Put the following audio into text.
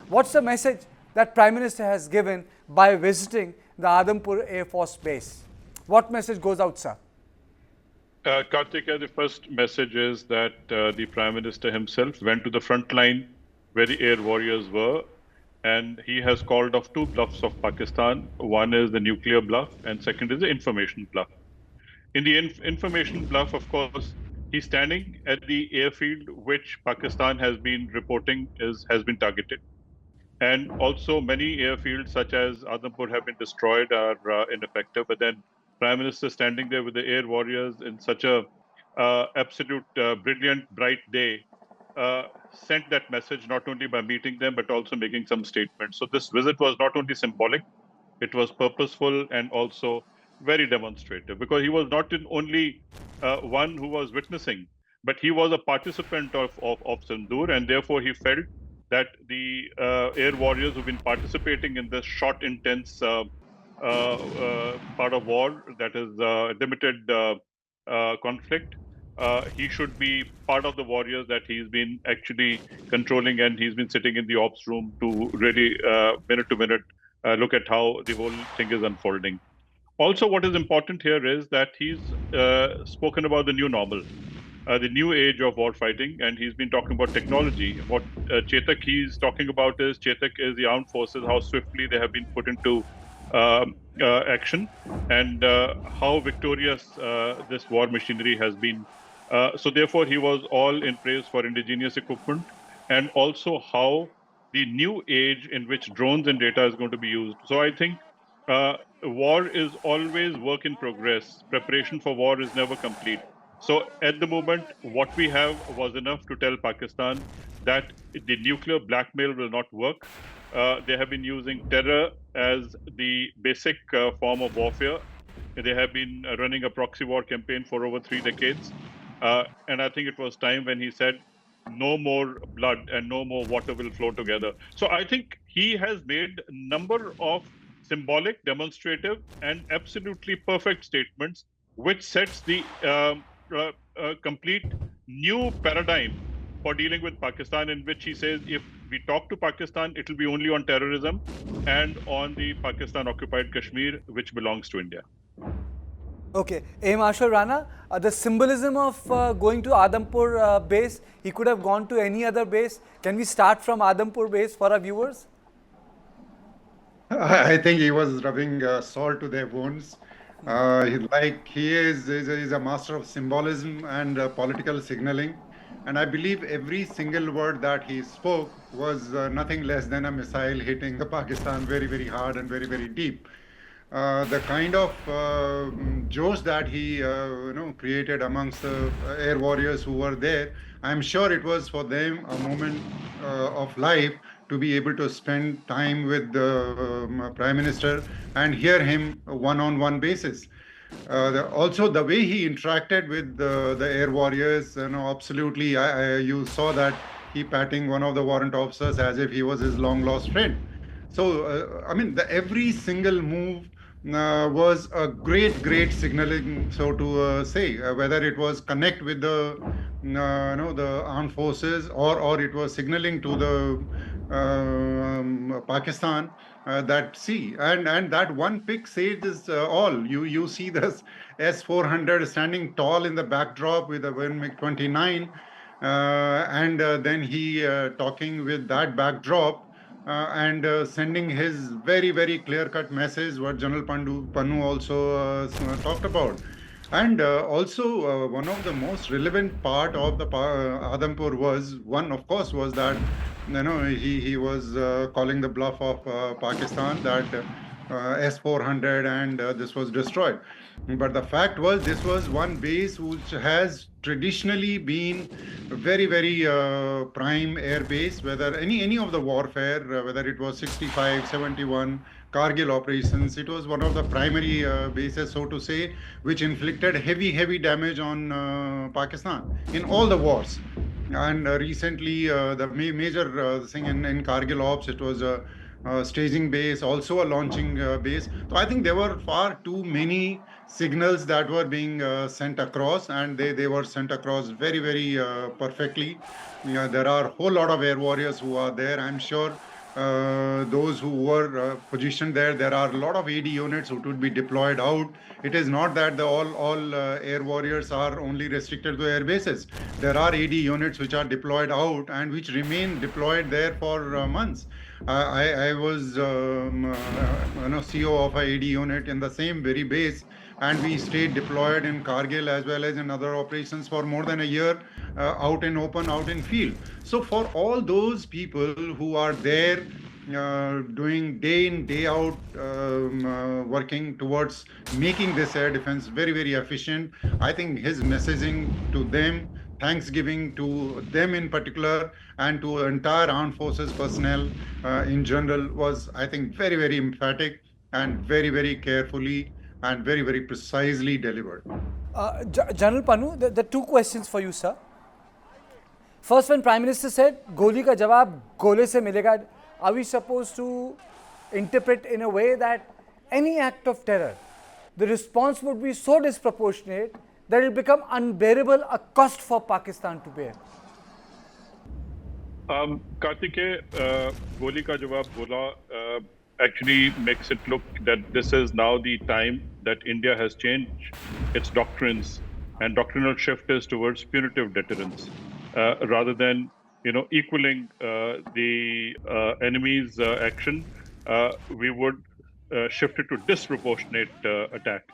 What's the message that Prime Minister has given by visiting the Adampur Air Force Base? What message goes out, sir? Kartika, the first message is that the Prime Minister himself went to the front line where the air warriors were, and he has called off two bluffs of Pakistan. One is the nuclear bluff, and second is the information bluff. In the information bluff, of course, he's standing at the airfield which Pakistan has been reporting has been targeted, and also many airfields such as Adampur have been destroyed, are ineffective. But then Prime Minister standing there with the air warriors in such a absolute brilliant bright day sent that message not only by meeting them but also making some statements. So this visit was not only symbolic, it was purposeful and also very demonstrative, because he was not only one who was witnessing, but he was a participant of Sindoor, and therefore he felt that the air warriors who've been participating in this short, intense part of war, that is limited conflict, he should be part of the warriors that he's been actually controlling, and he's been sitting in the ops room to really minute to minute look at how the whole thing is unfolding. Also, what is important here is that he's spoken about the new normal, the new age of war fighting, and he's been talking about technology. What Chetak he's talking about is Chetak is the armed forces, how swiftly they have been put into action, and how victorious this war machinery has been. So, therefore, he was all in praise for indigenous equipment, and also how the new age in which drones and data is going to be used. So, I think war is always work in progress. Preparation for war is never complete. So at the moment, what we have was enough to tell Pakistan that the nuclear blackmail will not work. They have been using terror as the basic form of warfare. They have been running a proxy war campaign for over 3 decades. And I think it was time when he said, no more blood and no more water will flow together. So I think he has made a number of symbolic, demonstrative, and absolutely perfect statements, which sets the complete new paradigm for dealing with Pakistan, in which he says if we talk to Pakistan, it will be only on terrorism and on the Pakistan occupied Kashmir, which belongs to India. Okay, A. Marshal Rana, the symbolism of going to Adampur base, he could have gone to any other base. Can we start from Adampur base for our viewers? I think he was rubbing salt to their wounds. He is a master of symbolism and political signaling. And I believe every single word that he spoke was nothing less than a missile hitting the Pakistan very, very hard and very, very deep. The kind of josh that he created amongst the air warriors who were there, I'm sure it was for them a moment of life to be able to spend time with the prime minister and hear him one-on-one basis. Also, the way he interacted with the air warriors, absolutely, you saw that he patting one of the warrant officers as if he was his long lost friend. So, I mean, every single move was a great signaling, so to say, whether it was connect with the armed forces, or it was signaling to the Pakistan that see, and that one pic says is all. You see this S-400 standing tall in the backdrop with a MiG-29, and then he talking with that backdrop and sending his very clear-cut message, what General Panu also talked about. And also, one of the most relevant part of the Adampur was one, of course, was that he was calling the bluff of Pakistan that S-400 and this was destroyed. But the fact was, this was one base which has traditionally been a very prime air base, whether any of the warfare, whether it was 65, 71, Kargil operations, it was one of the primary bases, so to say, which inflicted heavy damage on Pakistan in all the wars. And recently, the major thing in Kargil ops, it was a staging base, also a launching base. So I think there were far too many signals that were being sent across, and they were sent across very perfectly. There are a whole lot of air warriors who are there. I'm sure those who were positioned there. There are a lot of AD units who would be deployed out. It is not that the all air warriors are only restricted to air bases. There are AD units which are deployed out and which remain deployed there for months. I was CO of a AD unit in the same very base, and we stayed deployed in Kargil as well as in other operations for more than a year, out in open, out in field. So for all those people who are there doing day in, day out, working towards making this air defense very, very efficient, I think his messaging to them, thanksgiving to them in particular, and to entire armed forces personnel in general was, I think, very, very emphatic and very, very carefully and very, very precisely delivered. General Panu, the two questions for you, sir. First, when Prime Minister said, "Goli ka jawab gole se milega," are we supposed to interpret in a way that any act of terror, the response would be so disproportionate that it will become unbearable, a cost for Pakistan to bear? Kartike, Goli ka jawab gola actually makes it look that this is now the time that India has changed its doctrines, and doctrinal shift is towards punitive deterrence, rather than equaling the enemy's action. We would shift it to disproportionate attack.